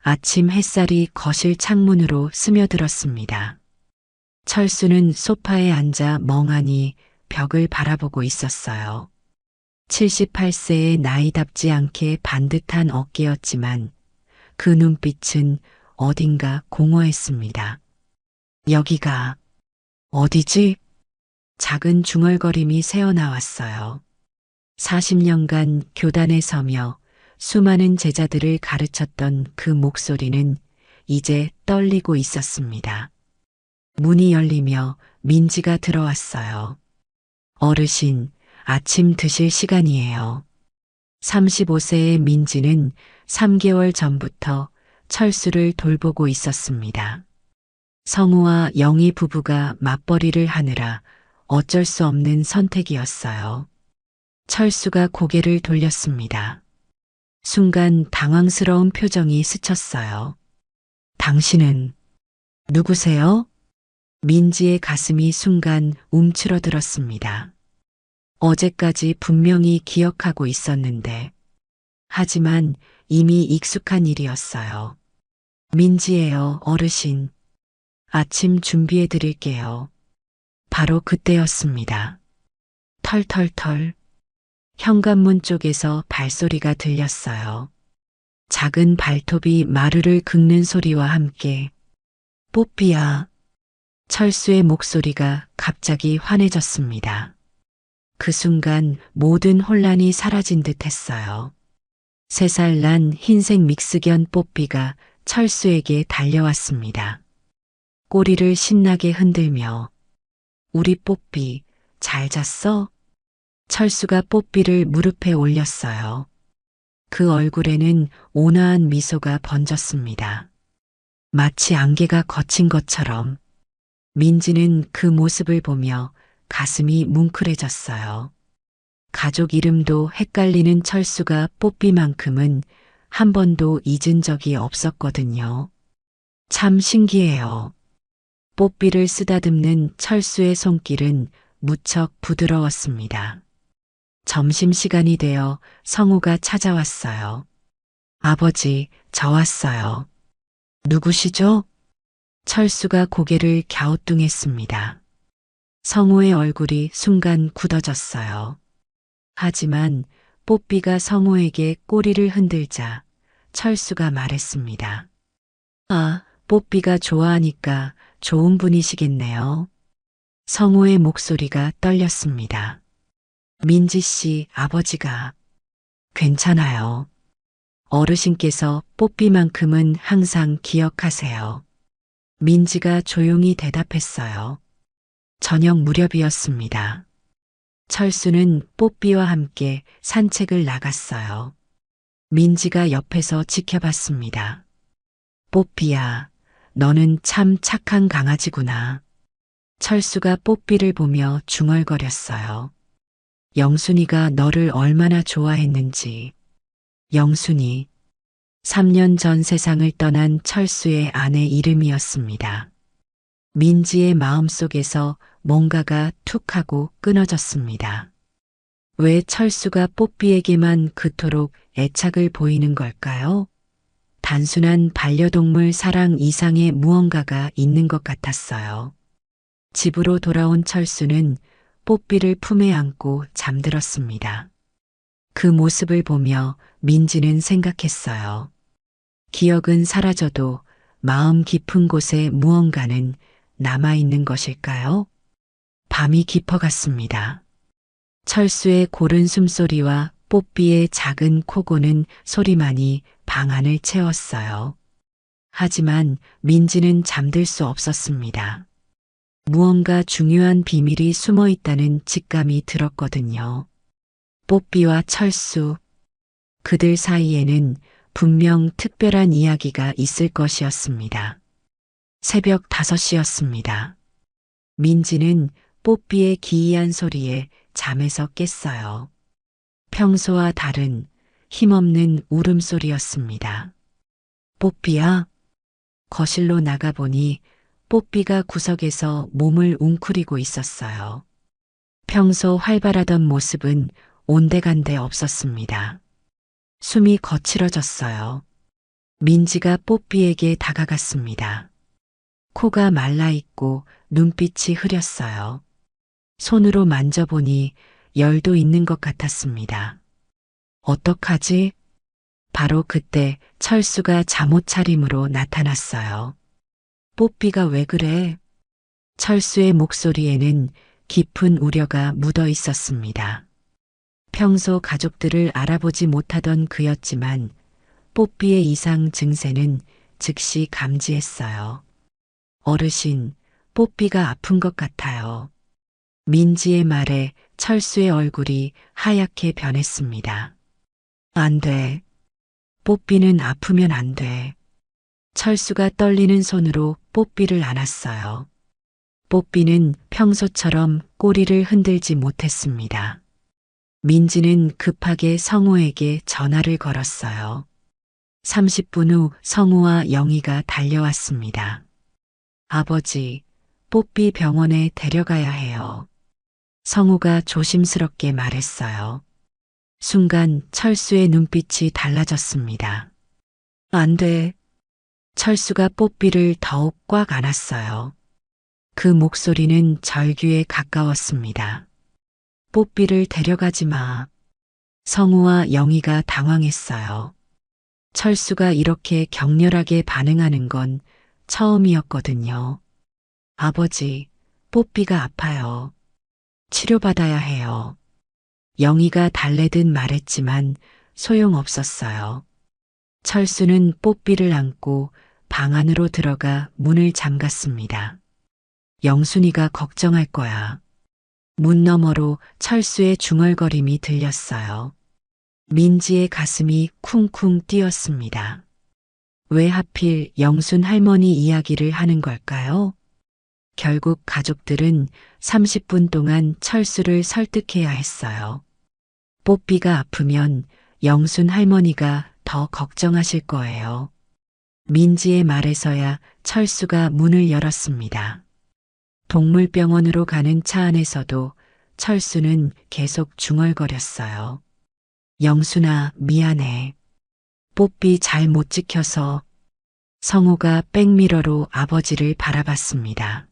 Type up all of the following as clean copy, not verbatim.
아침 햇살이 거실 창문으로 스며들었습니다. 철수는 소파에 앉아 멍하니 벽을 바라보고 있었어요. 78세의 나이답지 않게 반듯한 어깨였지만 그 눈빛은 어딘가 공허했습니다. 여기가 어디지? 작은 중얼거림이 새어나왔어요. 40년간 교단에 서며 수많은 제자들을 가르쳤던 그 목소리는 이제 떨리고 있었습니다. 문이 열리며 민지가 들어왔어요. 어르신, 아침 드실 시간이에요. 35세의 민지는 3개월 전부터 철수를 돌보고 있었습니다. 성우와 영희 부부가 맞벌이를 하느라 어쩔 수 없는 선택이었어요. 철수가 고개를 돌렸습니다. 순간 당황스러운 표정이 스쳤어요. 당신은 누구세요? 민지의 가슴이 순간 움츠러들었습니다. 어제까지 분명히 기억하고 있었는데, 하지만 이미 익숙한 일이었어요. 민지예요, 어르신. 아침 준비해 드릴게요. 바로 그때였습니다. 털털털. 현관문 쪽에서 발소리가 들렸어요. 작은 발톱이 마루를 긁는 소리와 함께 뽀삐야. 철수의 목소리가 갑자기 환해졌습니다. 그 순간 모든 혼란이 사라진 듯 했어요. 3살 난 흰색 믹스견 뽀삐가 철수에게 달려왔습니다. 꼬리를 신나게 흔들며 우리 뽀삐 잘 잤어? 철수가 뽀삐를 무릎에 올렸어요. 그 얼굴에는 온화한 미소가 번졌습니다. 마치 안개가 걷힌 것처럼 민지는 그 모습을 보며 가슴이 뭉클해졌어요. 가족 이름도 헷갈리는 철수가 뽀삐만큼은 한 번도 잊은 적이 없었거든요. 참 신기해요. 뽀삐를 쓰다듬는 철수의 손길은 무척 부드러웠습니다. 점심시간이 되어 성우가 찾아왔어요. 아버지, 저 왔어요. 누구시죠? 철수가 고개를 갸우뚱했습니다. 성우의 얼굴이 순간 굳어졌어요. 하지만 뽀삐가 성우에게 꼬리를 흔들자 철수가 말했습니다. 아, 뽀삐가 좋아하니까 좋은 분이시겠네요. 성우의 목소리가 떨렸습니다. 민지 씨 아버지가 괜찮아요. 어르신께서 뽀삐만큼은 항상 기억하세요. 민지가 조용히 대답했어요. 저녁 무렵이었습니다. 철수는 뽀삐와 함께 산책을 나갔어요. 민지가 옆에서 지켜봤습니다. 뽀삐야, 너는 참 착한 강아지구나. 철수가 뽀삐를 보며 중얼거렸어요. 영순이가 너를 얼마나 좋아했는지. 영순이, 3년 전 세상을 떠난 철수의 아내 이름이었습니다. 민지의 마음속에서 뭔가가 툭 하고 끊어졌습니다. 왜 철수가 뽀삐에게만 그토록 애착을 보이는 걸까요? 단순한 반려동물 사랑 이상의 무언가가 있는 것 같았어요. 집으로 돌아온 철수는 뽀삐를 품에 안고 잠들었습니다. 그 모습을 보며 민지는 생각했어요. 기억은 사라져도 마음 깊은 곳에 무언가는 남아있는 것일까요? 밤이 깊어갔습니다. 철수의 고른 숨소리와 뽀삐의 작은 코 고는 소리만이 방 안을 채웠어요. 하지만 민지는 잠들 수 없었습니다. 무언가 중요한 비밀이 숨어 있다는 직감이 들었거든요. 뽀삐와 철수, 그들 사이에는 분명 특별한 이야기가 있을 것이었습니다. 새벽 5시였습니다. 민지는 뽀삐의 기이한 소리에 잠에서 깼어요. 평소와 다른 힘없는 울음소리였습니다. 뽀삐야? 거실로 나가보니 뽀삐가 구석에서 몸을 웅크리고 있었어요. 평소 활발하던 모습은 온데간데 없었습니다. 숨이 거칠어졌어요. 민지가 뽀삐에게 다가갔습니다. 코가 말라있고 눈빛이 흐렸어요. 손으로 만져보니 열도 있는 것 같았습니다. 어떡하지? 바로 그때 철수가 잠옷 차림으로 나타났어요. 뽀삐가 왜 그래? 철수의 목소리에는 깊은 우려가 묻어 있었습니다. 평소 가족들을 알아보지 못하던 그였지만 뽀삐의 이상 증세는 즉시 감지했어요. 어르신, 뽀삐가 아픈 것 같아요. 민지의 말에 철수의 얼굴이 하얗게 변했습니다. 안 돼. 뽀삐는 아프면 안 돼. 철수가 떨리는 손으로 뽀삐를 안았어요. 뽀삐는 평소처럼 꼬리를 흔들지 못했습니다. 민지는 급하게 성우에게 전화를 걸었어요. 30분 후 성우와 영희가 달려왔습니다. 아버지, 뽀삐 병원에 데려가야 해요. 성우가 조심스럽게 말했어요. 순간 철수의 눈빛이 달라졌습니다. 안 돼. 철수가 뽀삐를 더욱 꽉 안았어요. 그 목소리는 절규에 가까웠습니다. 뽀삐를 데려가지 마. 성우와 영희가 당황했어요. 철수가 이렇게 격렬하게 반응하는 건 처음이었거든요. 아버지, 뽀삐가 아파요. 치료받아야 해요. 영희가 달래듯 말했지만 소용없었어요. 철수는 뽀삐를 안고 방 안으로 들어가 문을 잠갔습니다. 영순이가 걱정할 거야. 문 너머로 철수의 중얼거림이 들렸어요. 민지의 가슴이 쿵쿵 뛰었습니다. 왜 하필 영순 할머니 이야기를 하는 걸까요? 결국 가족들은 30분 동안 철수를 설득해야 했어요. 뽀삐가 아프면 영순 할머니가 더 걱정하실 거예요. 민지의 말에서야 철수가 문을 열었습니다. 동물병원으로 가는 차 안에서도 철수는 계속 중얼거렸어요. 영순아, 미안해. 뽀삐 잘 못 지켜서. 성우가 백미러로 아버지를 바라봤습니다.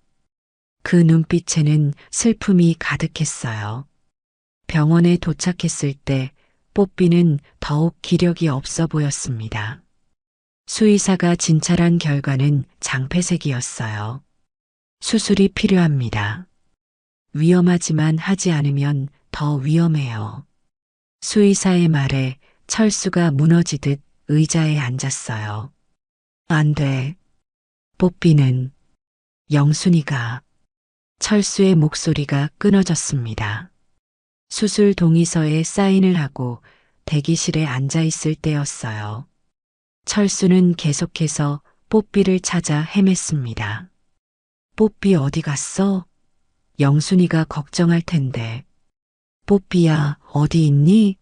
그 눈빛에는 슬픔이 가득했어요. 병원에 도착했을 때 뽀삐는 더욱 기력이 없어 보였습니다. 수의사가 진찰한 결과는 장폐색이었어요. 수술이 필요합니다. 위험하지만 하지 않으면 더 위험해요. 수의사의 말에 철수가 무너지듯 의자에 앉았어요. 안 돼. 뽀삐는 영순이가. 철수의 목소리가 끊어졌습니다. 수술 동의서에 사인을 하고 대기실에 앉아 있을 때였어요. 철수는 계속해서 뽀삐를 찾아 헤맸습니다. 뽀삐 어디 갔어? 영순이가 걱정할 텐데. 뽀삐야, 어디 있니?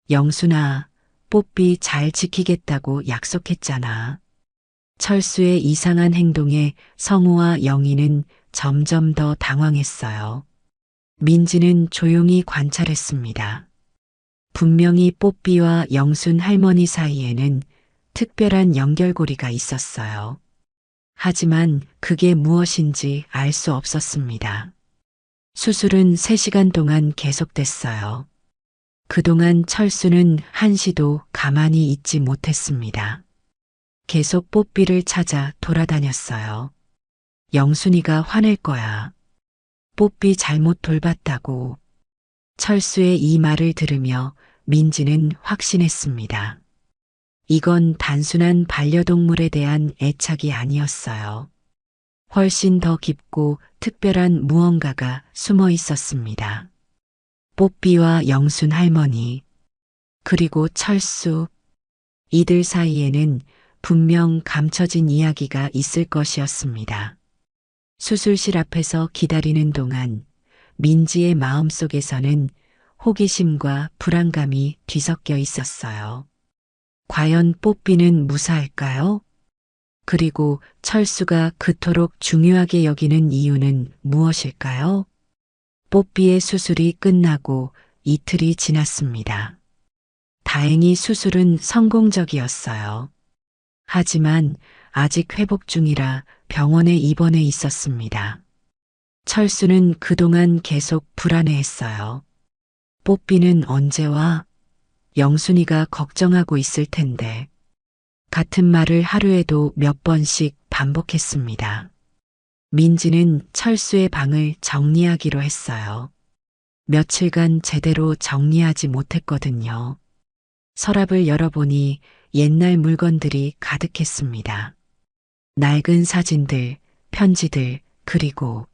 영순아, 뽀삐 잘 지키겠다고 약속했잖아. 철수의 이상한 행동에 성우와 영희는 점점 더 당황했어요. 민지는 조용히 관찰했습니다. 분명히 뽀삐와 영순 할머니 사이에는 특별한 연결고리가 있었어요. 하지만 그게 무엇인지 알 수 없었습니다. 수술은 3시간 동안 계속됐어요. 그동안 철수는 한시도 가만히 있지 못했습니다. 계속 뽀삐를 찾아 돌아다녔어요. 영순이가 화낼 거야. 뽀삐 잘못 돌봤다고. 철수의 이 말을 들으며 민지는 확신했습니다. 이건 단순한 반려동물에 대한 애착이 아니었어요. 훨씬 더 깊고 특별한 무언가가 숨어 있었습니다. 뽀삐와 영순 할머니, 그리고 철수. 이들 사이에는 분명 감춰진 이야기가 있을 것이었습니다. 수술실 앞에서 기다리는 동안 민지의 마음속에서는 호기심과 불안감이 뒤섞여 있었어요. 과연 뽀삐는 무사할까요? 그리고 철수가 그토록 중요하게 여기는 이유는 무엇일까요? 뽀삐의 수술이 끝나고 이틀이 지났습니다. 다행히 수술은 성공적이었어요. 하지만 아직 회복 중이라 병원에 입원해 있었습니다. 철수는 그동안 계속 불안해했어요. 뽀삐는 언제 와? 영순이가 걱정하고 있을 텐데. 같은 말을 하루에도 몇 번씩 반복했습니다. 민지는 철수의 방을 정리하기로 했어요. 며칠간 제대로 정리하지 못했거든요. 서랍을 열어보니 옛날 물건들이 가득했습니다. 낡은 사진들, 편지들, 그리고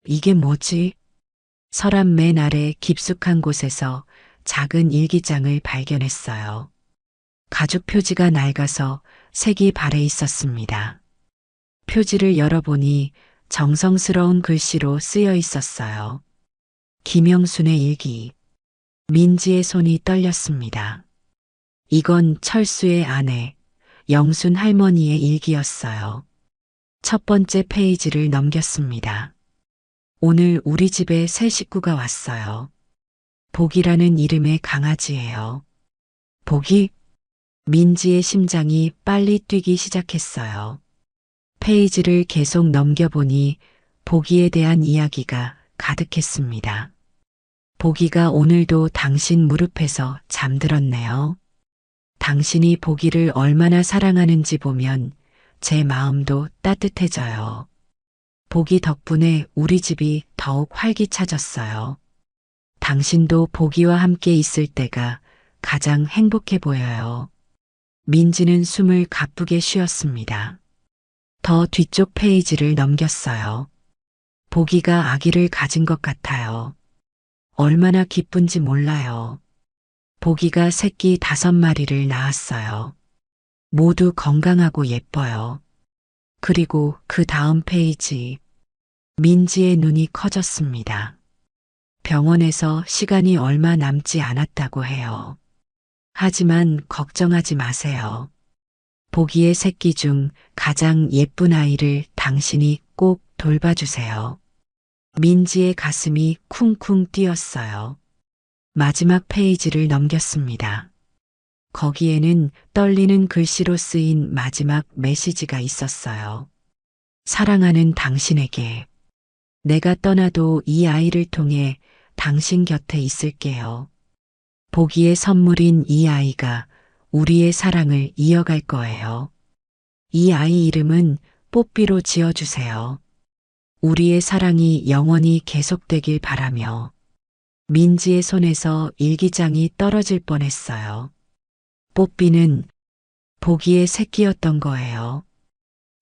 이게 뭐지? 서랍 맨 아래 깊숙한 곳에서 작은 일기장을 발견했어요. 가죽 표지가 낡아서 색이 발해 있었습니다. 표지를 열어보니 정성스러운 글씨로 쓰여 있었어요. 김영순의 일기. 민지의 손이 떨렸습니다. 이건 철수의 아내, 영순 할머니의 일기였어요. 첫 번째 페이지를 넘겼습니다. 오늘 우리 집에 새 식구가 왔어요. 복이라는 이름의 강아지예요. 복이? 민지의 심장이 빨리 뛰기 시작했어요. 페이지를 계속 넘겨보니 복이에 대한 이야기가 가득했습니다. 복이가 오늘도 당신 무릎에서 잠들었네요. 당신이 복이를 얼마나 사랑하는지 보면 제 마음도 따뜻해져요. 복이 덕분에 우리 집이 더욱 활기차졌어요. 당신도 복이와 함께 있을 때가 가장 행복해 보여요. 민지는 숨을 가쁘게 쉬었습니다. 더 뒤쪽 페이지를 넘겼어요. 복이가 아기를 가진 것 같아요. 얼마나 기쁜지 몰라요. 복이가 새끼 5마리를 낳았어요. 모두 건강하고 예뻐요. 그리고 그 다음 페이지. 민지의 눈이 커졌습니다. 병원에서 시간이 얼마 남지 않았다고 해요. 하지만 걱정하지 마세요. 복이의 새끼 중 가장 예쁜 아이를 당신이 꼭 돌봐주세요. 민지의 가슴이 쿵쿵 뛰었어요. 마지막 페이지를 넘겼습니다. 거기에는 떨리는 글씨로 쓰인 마지막 메시지가 있었어요. 사랑하는 당신에게. 내가 떠나도 이 아이를 통해 당신 곁에 있을게요. 복이의 선물인 이 아이가 우리의 사랑을 이어갈 거예요. 이 아이 이름은 뽀삐로 지어주세요. 우리의 사랑이 영원히 계속되길 바라며. 민지의 손에서 일기장이 떨어질 뻔했어요. 뽀삐는 복이의 새끼였던 거예요.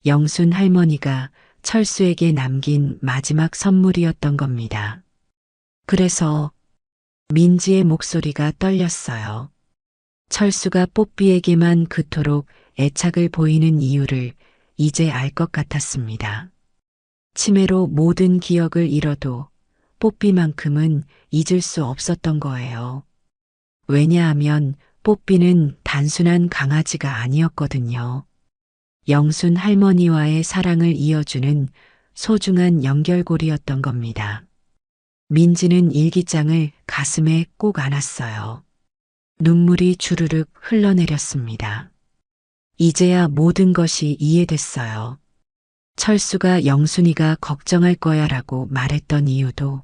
영순 할머니가 철수에게 남긴 마지막 선물이었던 겁니다. 그래서 민지의 목소리가 떨렸어요. 철수가 뽀삐에게만 그토록 애착을 보이는 이유를 이제 알 것 같았습니다. 치매로 모든 기억을 잃어도 뽀삐만큼은 잊을 수 없었던 거예요. 왜냐하면 뽀삐는 단순한 강아지가 아니었거든요. 영순 할머니와의 사랑을 이어주는 소중한 연결고리였던 겁니다. 민지는 일기장을 가슴에 꼭 안았어요. 눈물이 주르륵 흘러내렸습니다. 이제야 모든 것이 이해됐어요. 철수가 영순이가 걱정할 거야라고 말했던 이유도,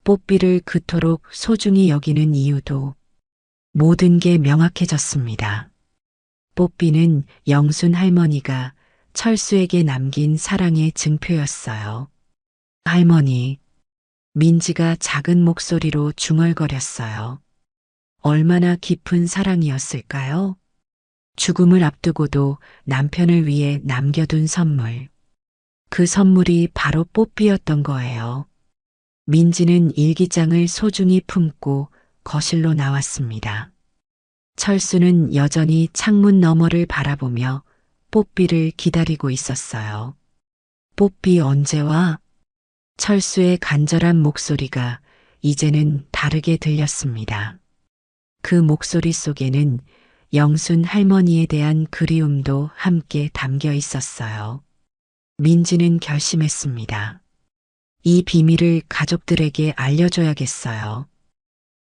뽀삐를 그토록 소중히 여기는 이유도 모든 게 명확해졌습니다. 뽀삐는 영순 할머니가 철수에게 남긴 사랑의 증표였어요. 할머니, 민지가 작은 목소리로 중얼거렸어요. 얼마나 깊은 사랑이었을까요? 죽음을 앞두고도 남편을 위해 남겨둔 선물. 그 선물이 바로 뽀삐였던 거예요. 민지는 일기장을 소중히 품고 거실로 나왔습니다. 철수는 여전히 창문 너머를 바라보며 뽀삐를 기다리고 있었어요. 뽀삐 언제 와? 철수의 간절한 목소리가 이제는 다르게 들렸습니다. 그 목소리 속에는 영순 할머니에 대한 그리움도 함께 담겨 있었어요. 민지는 결심했습니다. 이 비밀을 가족들에게 알려줘야겠어요.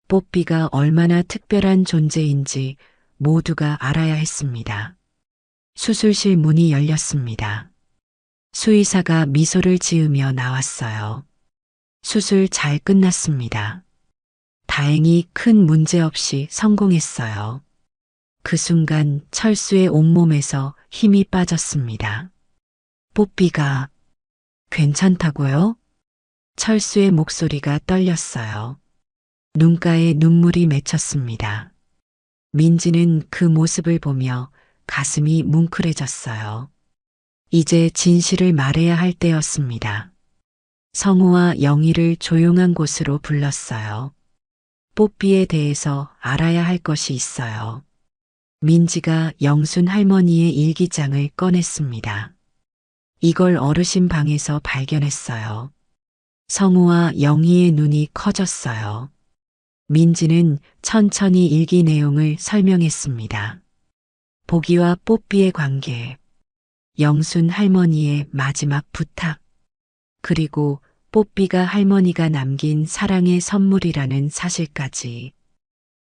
뽀삐가 얼마나 특별한 존재인지 모두가 알아야 했습니다. 수술실 문이 열렸습니다. 수의사가 미소를 지으며 나왔어요. 수술 잘 끝났습니다. 다행히 큰 문제 없이 성공했어요. 그 순간 철수의 온몸에서 힘이 빠졌습니다. 뽀삐가 괜찮다고요? 철수의 목소리가 떨렸어요. 눈가에 눈물이 맺혔습니다. 민지는 그 모습을 보며 가슴이 뭉클해졌어요. 이제 진실을 말해야 할 때였습니다. 성우와 영희를 조용한 곳으로 불렀어요. 뽀삐에 대해서 알아야 할 것이 있어요. 민지가 영순 할머니의 일기장을 꺼냈습니다. 이걸 어르신 방에서 발견했어요. 성우와 영희의 눈이 커졌어요. 민지는 천천히 일기 내용을 설명했습니다. 보기와 뽀삐의 관계, 영순 할머니의 마지막 부탁, 그리고 뽀삐가 할머니가 남긴 사랑의 선물이라는 사실까지.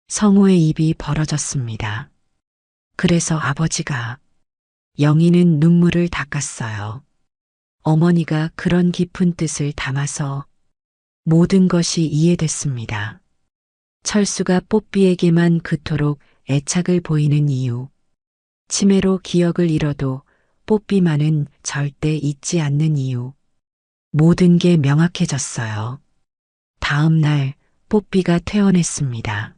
성우의 입이 벌어졌습니다. 그래서 아버지가, 영희는 눈물을 닦았어요. 어머니가 그런 깊은 뜻을 담아서 모든 것이 이해됐습니다. 철수가 뽀삐에게만 그토록 애착을 보이는 이유, 치매로 기억을 잃어도 뽀삐만은 절대 잊지 않는 이유, 모든 게 명확해졌어요. 다음 날 뽀삐가 퇴원했습니다.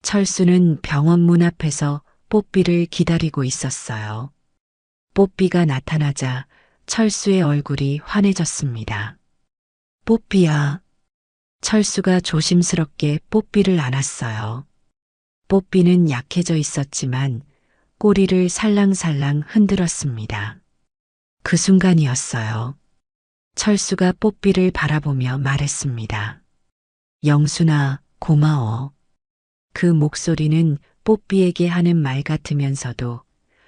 철수는 병원 문 앞에서 뽀삐를 기다리고 있었어요. 뽀삐가 나타나자 철수의 얼굴이 환해졌습니다. 뽀삐야. 철수가 조심스럽게 뽀삐를 안았어요. 뽀삐는 약해져 있었지만 꼬리를 살랑살랑 흔들었습니다. 그 순간이었어요. 철수가 뽀삐를 바라보며 말했습니다. 영순아, 고마워. 그 목소리는 뽀삐에게 하는 말 같으면서도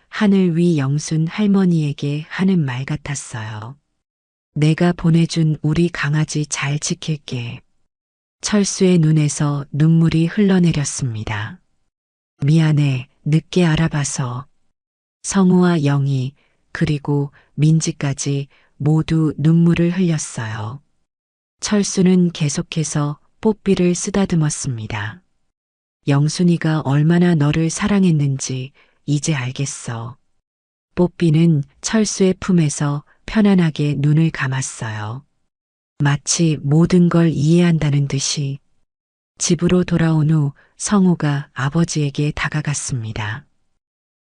하늘 위 영순 할머니에게 하는 말 같았어요. 내가 보내준 우리 강아지 잘 지킬게. 철수의 눈에서 눈물이 흘러내렸습니다. 미안해, 늦게 알아봐서. 성우와 영희, 그리고 민지까지 모두 눈물을 흘렸어요. 철수는 계속해서 뽀삐를 쓰다듬었습니다. 영순이가 얼마나 너를 사랑했는지 이제 알겠어. 뽀삐는 철수의 품에서 편안하게 눈을 감았어요. 마치 모든 걸 이해한다는 듯이. 집으로 돌아온 후 성우가 아버지에게 다가갔습니다.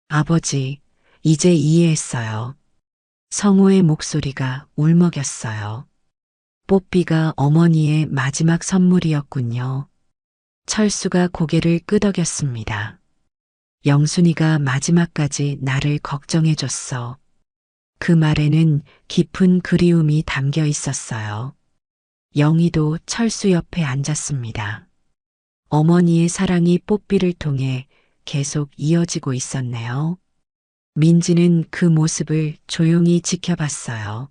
아버지, 이제 이해했어요. 성우의 목소리가 울먹였어요. 뽀삐가 어머니의 마지막 선물이었군요. 철수가 고개를 끄덕였습니다. 영순이가 마지막까지 나를 걱정해줬어. 그 말에는 깊은 그리움이 담겨 있었어요. 영희도 철수 옆에 앉았습니다. 어머니의 사랑이 뽀삐를 통해 계속 이어지고 있었네요. 민지는 그 모습을 조용히 지켜봤어요.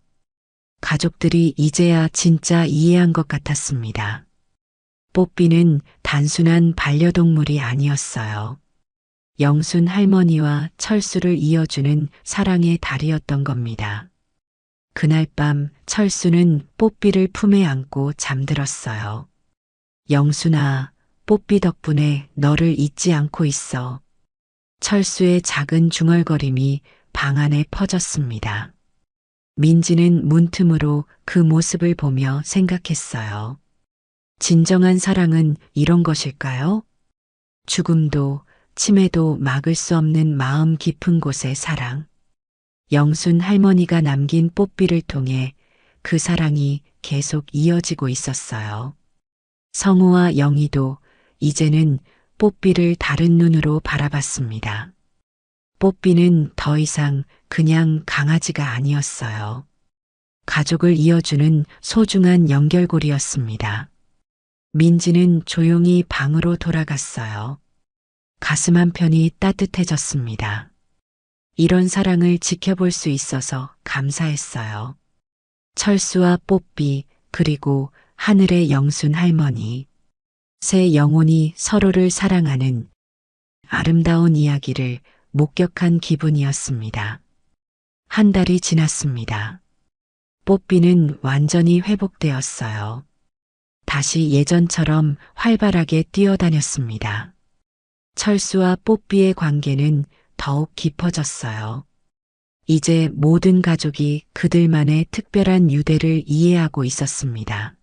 가족들이 이제야 진짜 이해한 것 같았습니다. 뽀삐는 단순한 반려동물이 아니었어요. 영순 할머니와 철수를 이어주는 사랑의 달이었던 겁니다. 그날 밤 철수는 뽀삐를 품에 안고 잠들었어요. 영순아, 뽀삐 덕분에 너를 잊지 않고 있어. 철수의 작은 중얼거림이 방 안에 퍼졌습니다. 민지는 문틈으로 그 모습을 보며 생각했어요. 진정한 사랑은 이런 것일까요? 죽음도 치매도 막을 수 없는 마음 깊은 곳의 사랑. 영순 할머니가 남긴 뽀삐를 통해 그 사랑이 계속 이어지고 있었어요. 성우와 영희도 이제는 뽀삐를 다른 눈으로 바라봤습니다. 뽀삐는 더 이상 그냥 강아지가 아니었어요. 가족을 이어주는 소중한 연결고리였습니다. 민지는 조용히 방으로 돌아갔어요. 가슴 한편이 따뜻해졌습니다. 이런 사랑을 지켜볼 수 있어서 감사했어요. 철수와 뽀삐, 그리고 하늘의 영순 할머니. 세 영혼이 서로를 사랑하는 아름다운 이야기를 목격한 기분이었습니다. 한 달이 지났습니다. 뽀삐는 완전히 회복되었어요. 다시 예전처럼 활발하게 뛰어다녔습니다. 철수와 뽀삐의 관계는 더욱 깊어졌어요. 이제 모든 가족이 그들만의 특별한 유대를 이해하고 있었습니다.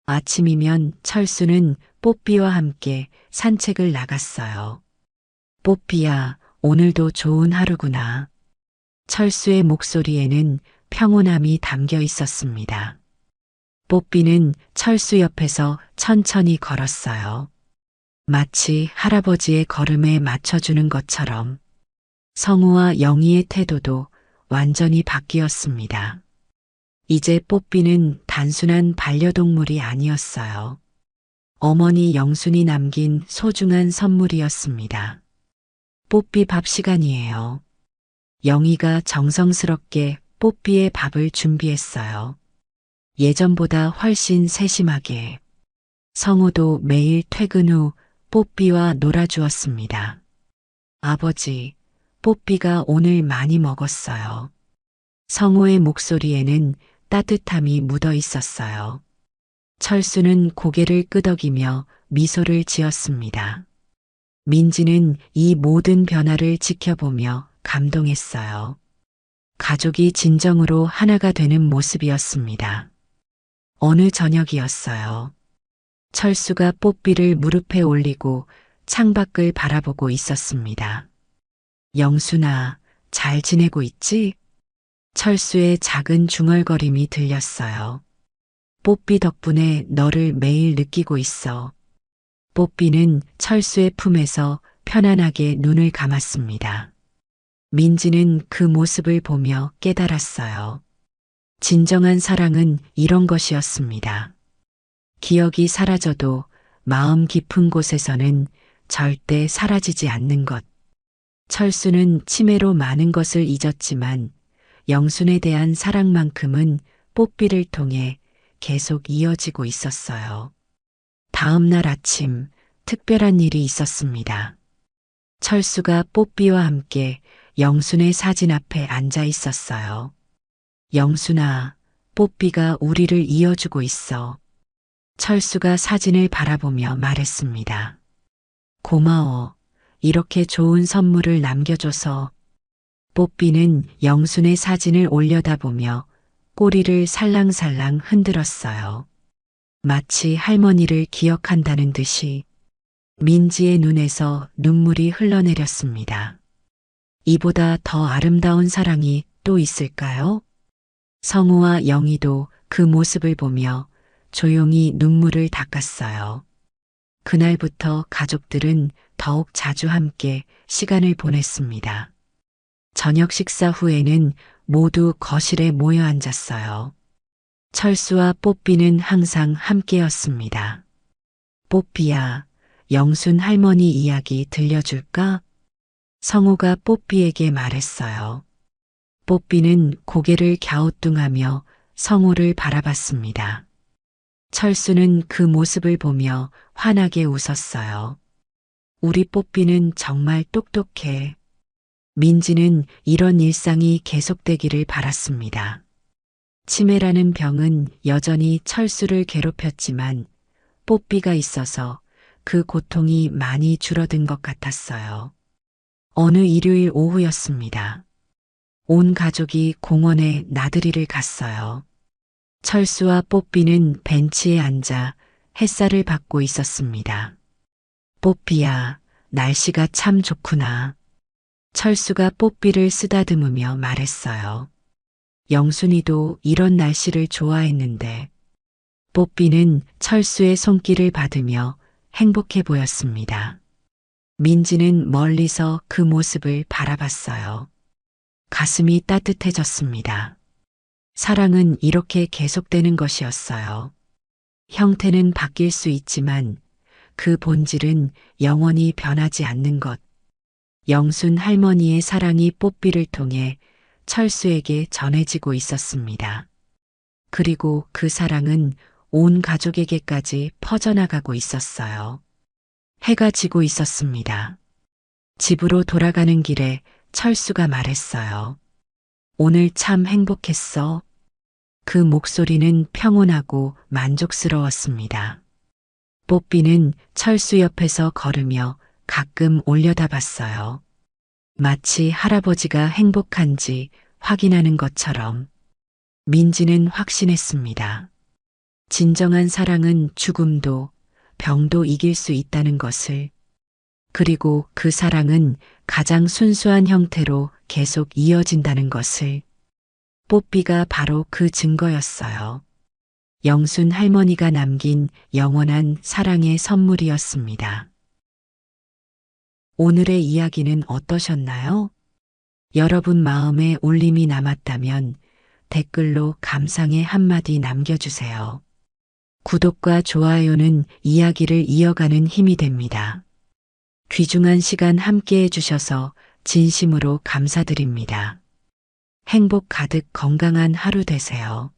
아침이면 철수는 뽀삐와 함께 산책을 나갔어요. 뽀삐야, 오늘도 좋은 하루구나. 철수의 목소리에는 평온함이 담겨 있었습니다. 뽀삐는 철수 옆에서 천천히 걸었어요. 마치 할아버지의 걸음에 맞춰주는 것처럼. 성우와 영희의 태도도 완전히 바뀌었습니다. 이제 뽀삐는 단순한 반려동물이 아니었어요. 어머니 영순이 남긴 소중한 선물이었습니다. 뽀삐 밥 시간이에요. 영희가 정성스럽게 뽀삐의 밥을 준비했어요. 예전보다 훨씬 세심하게. 성우도 매일 퇴근 후 뽀삐와 놀아주었습니다. 아버지, 뽀삐가 오늘 많이 먹었어요. 성우의 목소리에는 따뜻함이 묻어 있었어요. 철수는 고개를 끄덕이며 미소를 지었습니다. 민지는 이 모든 변화를 지켜보며 감동했어요. 가족이 진정으로 하나가 되는 모습이었습니다. 어느 저녁이었어요. 철수가 뽀삐를 무릎에 올리고 창밖을 바라보고 있었습니다. 영순아, 잘 지내고 있지? 철수의 작은 중얼거림이 들렸어요. 뽀삐 덕분에 너를 매일 느끼고 있어. 뽀삐는 철수의 품에서 편안하게 눈을 감았습니다. 민지는 그 모습을 보며 깨달았어요. 진정한 사랑은 이런 것이었습니다. 기억이 사라져도 마음 깊은 곳에서는 절대 사라지지 않는 것. 철수는 치매로 많은 것을 잊었지만 영순에 대한 사랑만큼은 뽀삐를 통해 계속 이어지고 있었어요. 다음 날 아침 특별한 일이 있었습니다. 철수가 뽀삐와 함께 영순의 사진 앞에 앉아 있었어요. 영순아, 뽀삐가 우리를 이어주고 있어. 철수가 사진을 바라보며 말했습니다. 고마워. 이렇게 좋은 선물을 남겨줘서. 뽀삐는 영순의 사진을 올려다보며 꼬리를 살랑살랑 흔들었어요. 마치 할머니를 기억한다는 듯이. 민지의 눈에서 눈물이 흘러내렸습니다. 이보다 더 아름다운 사랑이 또 있을까요? 성우와 영희도 그 모습을 보며 조용히 눈물을 닦았어요. 그날부터 가족들은 더욱 자주 함께 시간을 보냈습니다. 저녁 식사 후에는 모두 거실에 모여 앉았어요. 철수와 뽀삐는 항상 함께였습니다. 뽀삐야, 영순 할머니 이야기 들려줄까? 성우가 뽀삐에게 말했어요. 뽀삐는 고개를 갸우뚱하며 성우를 바라봤습니다. 철수는 그 모습을 보며 환하게 웃었어요. 우리 뽀삐는 정말 똑똑해. 민지는 이런 일상이 계속되기를 바랐습니다. 치매라는 병은 여전히 철수를 괴롭혔지만 뽀삐가 있어서 그 고통이 많이 줄어든 것 같았어요. 어느 일요일 오후였습니다. 온 가족이 공원에 나들이를 갔어요. 철수와 뽀삐는 벤치에 앉아 햇살을 받고 있었습니다. 뽀삐야, 날씨가 참 좋구나. 철수가 뽀삐를 쓰다듬으며 말했어요. 영순이도 이런 날씨를 좋아했는데. 뽀삐는 철수의 손길을 받으며 행복해 보였습니다. 민지는 멀리서 그 모습을 바라봤어요. 가슴이 따뜻해졌습니다. 사랑은 이렇게 계속되는 것이었어요. 형태는 바뀔 수 있지만 그 본질은 영원히 변하지 않는 것. 영순 할머니의 사랑이 뽀삐를 통해 철수에게 전해지고 있었습니다. 그리고 그 사랑은 온 가족에게까지 퍼져나가고 있었어요. 해가 지고 있었습니다. 집으로 돌아가는 길에 철수가 말했어요. 오늘 참 행복했어. 그 목소리는 평온하고 만족스러웠습니다. 뽀삐는 철수 옆에서 걸으며 가끔 올려다봤어요. 마치 할아버지가 행복한지 확인하는 것처럼. 민지는 확신했습니다. 진정한 사랑은 죽음도 병도 이길 수 있다는 것을. 그리고 그 사랑은 가장 순수한 형태로 계속 이어진다는 것을. 뽀삐가 바로 그 증거였어요. 영순 할머니가 남긴 영원한 사랑의 선물이었습니다. 오늘의 이야기는 어떠셨나요? 여러분 마음에 울림이 남았다면 댓글로 감상의 한마디 남겨주세요. 구독과 좋아요는 이야기를 이어가는 힘이 됩니다. 귀중한 시간 함께 해주셔서 진심으로 감사드립니다. 행복 가득 건강한 하루 되세요.